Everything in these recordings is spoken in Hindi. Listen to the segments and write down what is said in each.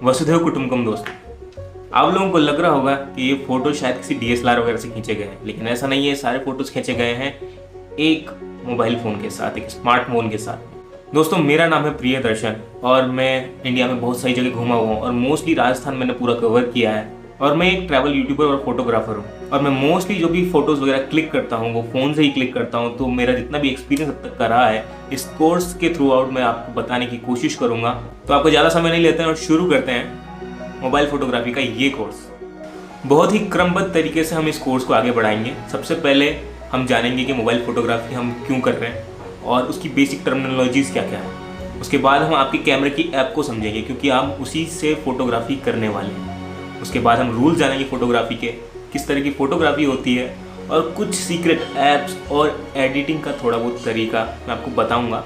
वसुधैव कुटुंबकम दोस्त। आप लोगों को लग रहा होगा कि ये फोटो शायद किसी डीएसएलआर वगैरह से खींचे गए हैं, लेकिन ऐसा नहीं है। सारे फोटोज खींचे गए हैं एक मोबाइल फ़ोन के साथ, एक स्मार्टफोन के साथ। दोस्तों, मेरा नाम है प्रियदर्शन और मैं इंडिया में बहुत सारी जगह घूमा हुआ हूँ और मोस्टली राजस्थान मैंने पूरा कवर किया है। और मैं एक ट्रैवल यूट्यूबर और फोटोग्राफर हूँ और मैं मोस्टली जो भी फोटोज़ वगैरह क्लिक करता हूँ वो फ़ोन से ही क्लिक करता हूँ। तो मेरा जितना भी एक्सपीरियंस अब तक का रहा है इस कोर्स के थ्रू आउट मैं आपको बताने की कोशिश करूँगा। तो आपको ज़्यादा समय नहीं लेते हैं और शुरू करते हैं मोबाइल फोटोग्राफी का ये कोर्स। बहुत ही क्रमबद्ध तरीके से हम इस कोर्स को आगे बढ़ाएंगे। सबसे पहले हम जानेंगे कि मोबाइल फोटोग्राफी हम क्यों कर रहे हैं और उसकी बेसिक टर्मिनोलॉजीज़ क्या क्या है। उसके बाद हम आपके कैमरे की ऐप को समझेंगे क्योंकि आप उसी से फोटोग्राफी करने वाले हैं। उसके बाद हम रूल जानेंगे फोटोग्राफी के, किस तरह की फोटोग्राफी होती है और कुछ सीक्रेट ऐप्स और एडिटिंग का थोड़ा बहुत तरीका मैं आपको बताऊंगा।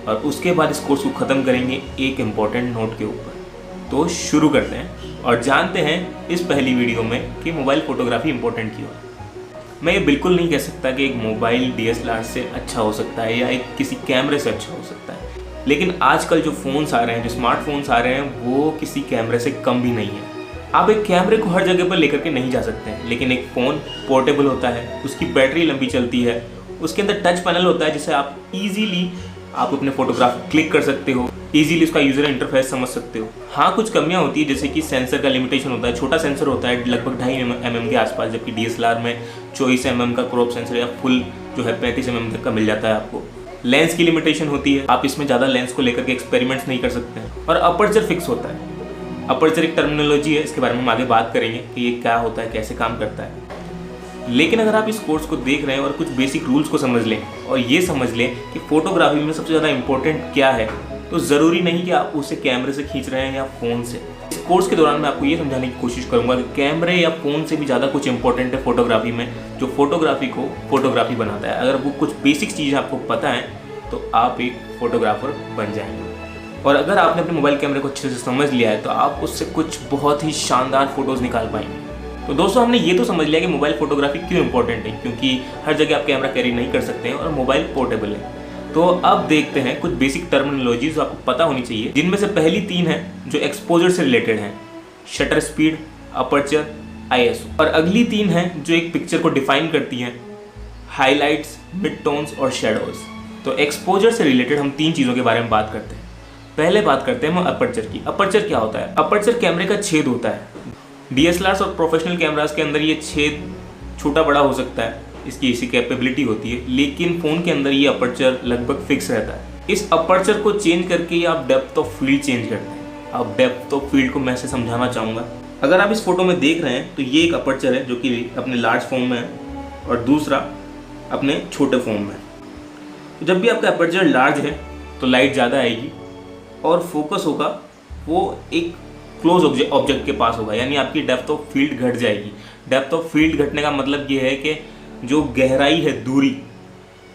और उसके बाद इस कोर्स को ख़त्म करेंगे एक इम्पॉर्टेंट नोट के ऊपर। तो शुरू करते हैं और जानते हैं इस पहली वीडियो में कि मोबाइल फोटोग्राफी इंपॉर्टेंट क्यों है। मैं ये बिल्कुल नहीं कह सकता कि एक मोबाइल डीएसएलआर से अच्छा हो सकता है या एक किसी कैमरे से अच्छा हो सकता है, लेकिन आजकल जो फ़ोन्स आ रहे हैं, जो स्मार्टफोन्स आ रहे हैं, वो किसी कैमरे से कम भी नहीं है। आप एक कैमरे को हर जगह पर लेकर के नहीं जा सकते हैं, लेकिन एक फ़ोन पोर्टेबल होता है, उसकी बैटरी लंबी चलती है, उसके अंदर टच पैनल होता है जिससे आप इजीली अपने फोटोग्राफ क्लिक कर सकते हो, इजीली उसका यूज़र इंटरफेस समझ सकते हो। हाँ, कुछ कमियां होती है जैसे कि सेंसर का लिमिटेशन होता है। छोटा सेंसर होता है लगभग 2.5 mm के आसपास, जबकि डीएसएलआर में 24 mm का क्रॉप सेंसर या फुल जो है 35 mm तक का मिल जाता है आपको। लेंस की लिमिटेशन होती है, आप इसमें ज़्यादा लेंस को लेकर के एक्सपेरिमेंट्स नहीं कर सकते हैं। और अपर्चर फिक्स होता है। अपर्चर एक टर्मिनोलॉजी है, इसके बारे में हम आगे बात करेंगे कि ये क्या होता है, कैसे काम करता है। लेकिन अगर आप इस कोर्स को देख रहे हैं और कुछ बेसिक रूल्स को समझ लें और ये समझ लें कि फोटोग्राफी में सबसे ज़्यादा इंपॉर्टेंट क्या है, तो ज़रूरी नहीं कि आप उसे कैमरे से खींच रहे हैं या फ़ोन से। इस कोर्स के दौरान मैं आपको ये समझाने की कोशिश करूँगा कि कैमरे या फ़ोन से भी ज़्यादा कुछ इंपॉर्टेंट है फोटोग्राफी में, जो फोटोग्राफी को फोटोग्राफी बनाता है। अगर वो कुछ बेसिक चीज़ें आपको पता है तो आप एक फोटोग्राफर बन जाएंगे। और अगर आपने अपने मोबाइल कैमरे को अच्छे से समझ लिया है तो आप उससे कुछ बहुत ही शानदार फोटोज़ निकाल पाएंगे। तो दोस्तों, हमने ये तो समझ लिया कि मोबाइल फोटोग्राफी क्यों इंपॉर्टेंट है, क्योंकि हर जगह आप कैमरा कैरी नहीं कर सकते हैं और मोबाइल पोर्टेबल है। तो अब देखते हैं कुछ बेसिक टर्मिनोलॉजी जो आपको पता होनी चाहिए, जिनमें से पहली 3 हैं जो एक्सपोजर से रिलेटेड हैं: शटर स्पीड, अपर्चर, आईएसओ। और अगली 3 हैं जो एक पिक्चर को डिफाइन करती हैं: हाईलाइट्स, मिड टोन्स और शेडोज। तो एक्सपोजर से रिलेटेड हम 3 चीज़ों के बारे में बात करते हैं। पहले बात करते हैं हम अपर्चर की। अपर्चर क्या होता है? अपर्चर कैमरे का छेद होता है। डीएसएलआर और प्रोफेशनल कैमरास के अंदर ये छेद छोटा बड़ा हो सकता है, इसकी ऐसी कैपेबिलिटी होती है, लेकिन फ़ोन के अंदर ये अपर्चर लगभग फिक्स रहता है। इस अपर्चर को चेंज करके आप डेप्थ ऑफ फील्ड चेंज करते हैं। अब डेप्थ ऑफ फील्ड को मैं ऐसे समझाना चाहूँगा। अगर आप इस फोटो में देख रहे हैं तो ये एक अपर्चर है जो कि अपने लार्ज फॉर्म में है और दूसरा अपने छोटे फॉर्म में है। तो जब भी आपका अपर्चर लार्ज है तो लाइट ज़्यादा आएगी और फोकस होगा वो एक क्लोज ऑब्जेक्ट के पास होगा, यानी आपकी डेप्थ ऑफ फील्ड घट जाएगी। डेप्थ ऑफ फील्ड घटने का मतलब ये है कि जो गहराई है, दूरी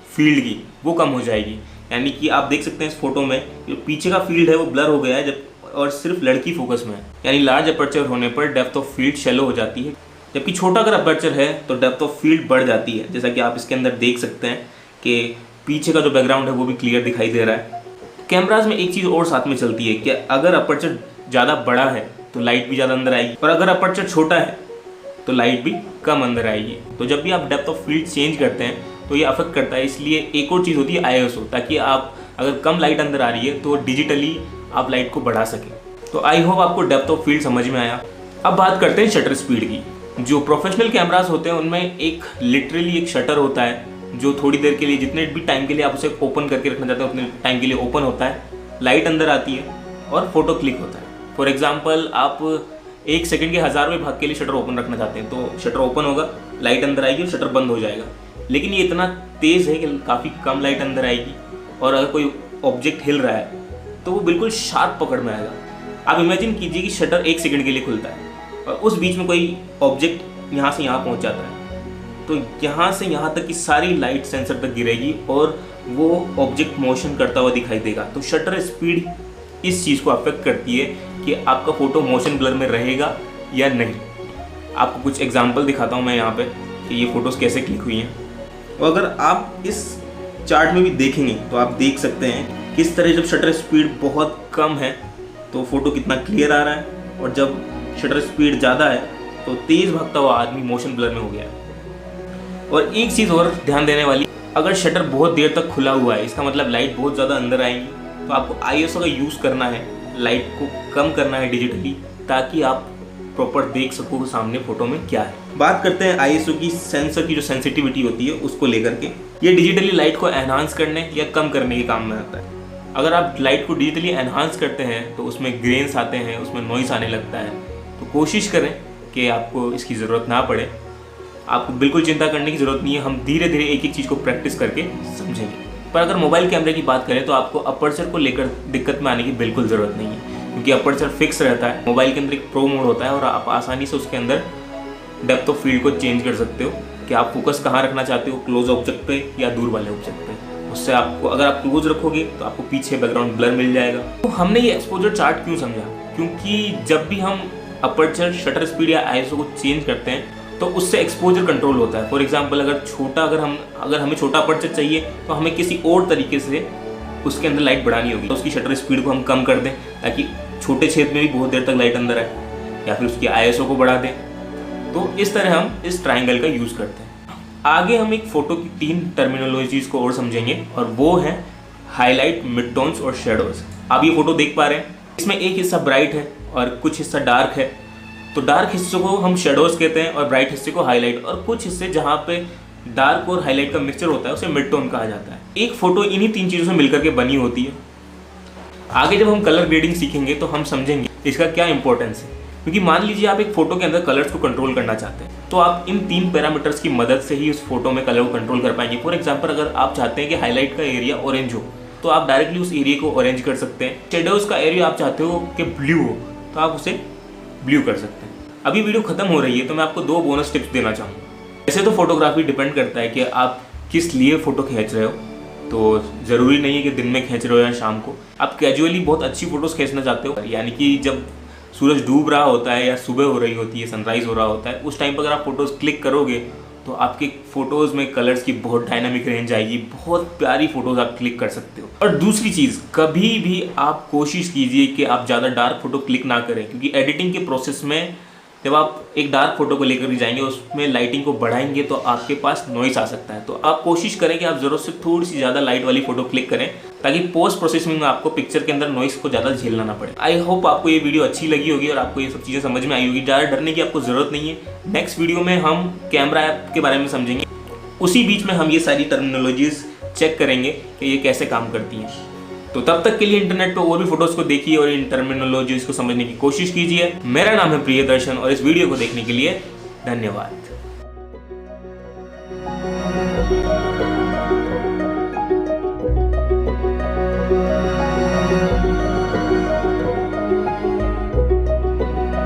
फील्ड की, वो कम हो जाएगी। यानी कि आप देख सकते हैं इस फोटो में जो पीछे का फील्ड है वो ब्लर हो गया है जब और सिर्फ लड़की फोकस में है। यानी लार्ज अपर्चर होने पर डेप्थ ऑफ फील्ड शैलो हो जाती है, जबकि छोटा अगर अपर्चर है तो डेप्थ ऑफ फील्ड बढ़ जाती है। जैसा कि आप इसके अंदर देख सकते हैं कि पीछे का जो बैकग्राउंड है वो भी क्लियर दिखाई दे रहा है। कैमराज में एक चीज़ और साथ में चलती है कि अगर अपर्चर ज़्यादा बड़ा है तो लाइट भी ज़्यादा अंदर आएगी और अगर अपर्चर छोटा है तो लाइट भी कम अंदर आएगी। तो जब भी आप डेप्थ ऑफ फील्ड चेंज करते हैं तो ये अफेक्ट करता है। इसलिए एक और चीज़ होती है आईएसओ, ताकि आप अगर कम लाइट अंदर आ रही है तो डिजिटली आप लाइट को बढ़ा सकें। तो आई होप आपको डेप्थ ऑफ फील्ड समझ में आया। अब बात करते हैं शटर स्पीड की। जो प्रोफेशनल कैमरास होते हैं उनमें एक लिटरली एक शटर होता है जो थोड़ी देर के लिए, जितने भी टाइम के लिए आप उसे ओपन करके रखना चाहते हैं उतने टाइम के लिए ओपन होता है, लाइट अंदर आती है और फोटो क्लिक होता है। फॉर एग्जाम्पल, आप 1 सेकंड के 1000वें भाग के लिए शटर ओपन रखना चाहते हैं तो शटर ओपन होगा, लाइट अंदर आएगी और शटर बंद हो जाएगा। लेकिन ये इतना तेज़ है कि काफ़ी कम लाइट अंदर आएगी और अगर कोई ऑब्जेक्ट हिल रहा है तो वो बिल्कुल शार्प पकड़ में आएगा। आप इमेजिन कीजिए कि शटर 1 सेकंड के लिए खुलता है और उस बीच में कोई ऑब्जेक्ट यहाँ से यहाँ पहुँच जाता है तो यहाँ से यहाँ तक की सारी लाइट सेंसर तक गिरेगी और वो ऑब्जेक्ट मोशन करता हुआ दिखाई देगा। तो शटर स्पीड इस चीज़ को अफेक्ट करती है कि आपका फ़ोटो मोशन ब्लर में रहेगा या नहीं। आपको कुछ एग्जांपल दिखाता हूँ मैं यहाँ पे कि ये फ़ोटोज़ कैसे क्लिक हुई हैं। और अगर आप इस चार्ट में भी देखेंगे तो आप देख सकते हैं किस तरह जब शटर स्पीड बहुत कम है तो फ़ोटो कितना क्लियर आ रहा है और जब शटर स्पीड ज़्यादा है तो तेज़ भागता हुआ आदमी मोशन ब्लर में हो गया है। और एक चीज़ और ध्यान देने वाली, अगर शटर बहुत देर तक खुला हुआ है, इसका मतलब लाइट बहुत ज़्यादा अंदर आएंगी, तो आपको ISO का यूज़ करना है, लाइट को कम करना है डिजिटली, ताकि आप प्रॉपर देख सको सामने फोटो में क्या है। बात करते हैं ISO की, सेंसर की जो सेंसिटिविटी होती है उसको लेकर के। ये डिजिटली लाइट को एनहांस करने या कम करने के काम में आता है। अगर आप लाइट को डिजिटली एनहांस करते हैं तो उसमें ग्रेन्स आते हैं, उसमें नॉइस आने लगता है। तो कोशिश करें कि आपको इसकी ज़रूरत ना पड़े। आपको बिल्कुल चिंता करने की ज़रूरत नहीं है, हम धीरे धीरे एक एक चीज़ को प्रैक्टिस करके समझेंगे। पर अगर मोबाइल कैमरे की बात करें तो आपको अपर्चर को लेकर दिक्कत में आने की बिल्कुल ज़रूरत नहीं है, क्योंकि अपर्चर फिक्स रहता है। मोबाइल के अंदर एक प्रो मोड होता है और आप आसानी से उसके अंदर डेप्थ ऑफ फील्ड को चेंज कर सकते हो कि आप फोकस कहाँ रखना चाहते हो, क्लोज ऑब्जेक्ट पे या दूर वाले ऑब्जेक्ट पे। उससे आपको, अगर आप क्लोज रखोगे तो आपको पीछे बैकग्राउंड ब्लर मिल जाएगा। तो हमने ये एक्सपोजर चार्ट क्यों समझा, क्योंकि जब भी हम अपर्चर, शटर स्पीड या ISO को चेंज करते हैं तो उससे एक्सपोजर कंट्रोल होता है। फॉर एग्जांपल, अगर हमें छोटा अपर्चर चाहिए तो हमें किसी और तरीके से उसके अंदर लाइट बढ़ानी होगी, तो उसकी शटर स्पीड को हम कम कर दें ताकि छोटे छेद में भी बहुत देर तक लाइट अंदर आए, या फिर उसकी ISO को बढ़ा दें। तो इस तरह हम इस ट्राइंगल का यूज़ करते हैं। आगे हम एक फ़ोटो की 3 टर्मिनोलॉजीज़ को और समझेंगे, और वो है हाईलाइट, मिड टोन्स और शेडोज़। आप ये फ़ोटो देख पा रहे हैं, इसमें एक हिस्सा ब्राइट है और कुछ हिस्सा डार्क है। तो डार्क हिस्से को हम शेडोज़ कहते हैं और ब्राइट हिस्से को हाईलाइट, और कुछ हिस्से जहाँ पे डार्क और हाईलाइट का मिक्सचर होता है उसे मिड टोन कहा जाता है। एक फ़ोटो इन्हीं 3 चीज़ों से मिलकर के बनी होती है। आगे जब हम कलर ग्रेडिंग सीखेंगे तो हम समझेंगे इसका क्या इंपॉर्टेंस है, क्योंकि मान लीजिए आप एक फ़ोटो के अंदर कलर्स को कंट्रोल करना चाहते हैं, तो आप इन 3 पैरामीटर्स की मदद से ही उस फोटो में कलर को कंट्रोल कर पाएंगे। फॉर एग्जाम्पल, अगर आप चाहते हैं कि हाईलाइट का एरिया ऑरेंज हो तो आप डायरेक्टली उस एरिया को ऑरेंज कर सकते हैं। शेडोज़ का एरिया आप चाहते हो कि ब्लू हो तो आप उसे ब्लू कर सकते हैं। अभी वीडियो खत्म हो रही है तो मैं आपको 2 बोनस टिप्स देना चाहूँगा। वैसे तो फोटोग्राफी डिपेंड करता है कि आप किस लिए फ़ोटो खींच रहे हो, तो ज़रूरी नहीं है कि दिन में खींच रहे हो या शाम को। आप कैजुअली बहुत अच्छी फ़ोटोज़ खींचना चाहते हो, यानी कि जब सूरज डूब रहा होता है या सुबह हो रही होती है, सनराइज़ हो रहा होता है, उस टाइम पर अगर आप फ़ोटोज़ क्लिक करोगे तो आपके फ़ोटोज़ में कलर्स की बहुत डायनामिक रेंज आएगी, बहुत प्यारी फ़ोटोज़ आप क्लिक कर सकते हो। और दूसरी चीज़, कभी भी आप कोशिश कीजिए कि आप ज़्यादा डार्क फ़ोटो क्लिक ना करें, क्योंकि एडिटिंग के प्रोसेस में जब आप एक डार्क फोटो को लेकर जाएंगे, उसमें लाइटिंग को बढ़ाएंगे तो आपके पास नॉइस आ सकता है। तो आप कोशिश करें कि आप ज़रूरत से थोड़ी सी ज़्यादा लाइट वाली फ़ोटो क्लिक करें, ताकि पोस्ट प्रोसेसिंग में आपको पिक्चर के अंदर नॉइस को ज़्यादा झेलना ना पड़े। आई होप आपको ये वीडियो अच्छी लगी होगी और आपको ये सब चीज़ें समझ में आई होगी। ज़्यादा डरने की आपको ज़रूरत नहीं है। नेक्स्ट वीडियो में हम कैमरा ऐप के बारे में समझेंगे, उसी बीच में हम ये सारी टर्मिनोलॉजीज़ चेक करेंगे कि ये कैसे काम करती हैं। तो तब तक के लिए इंटरनेट पर और भी फोटोज़ को देखिए और इन टर्मिनोलॉजीज़ को समझने की कोशिश कीजिए। मेरा नाम है प्रियदर्शन और इस वीडियो को देखने के लिए धन्यवाद।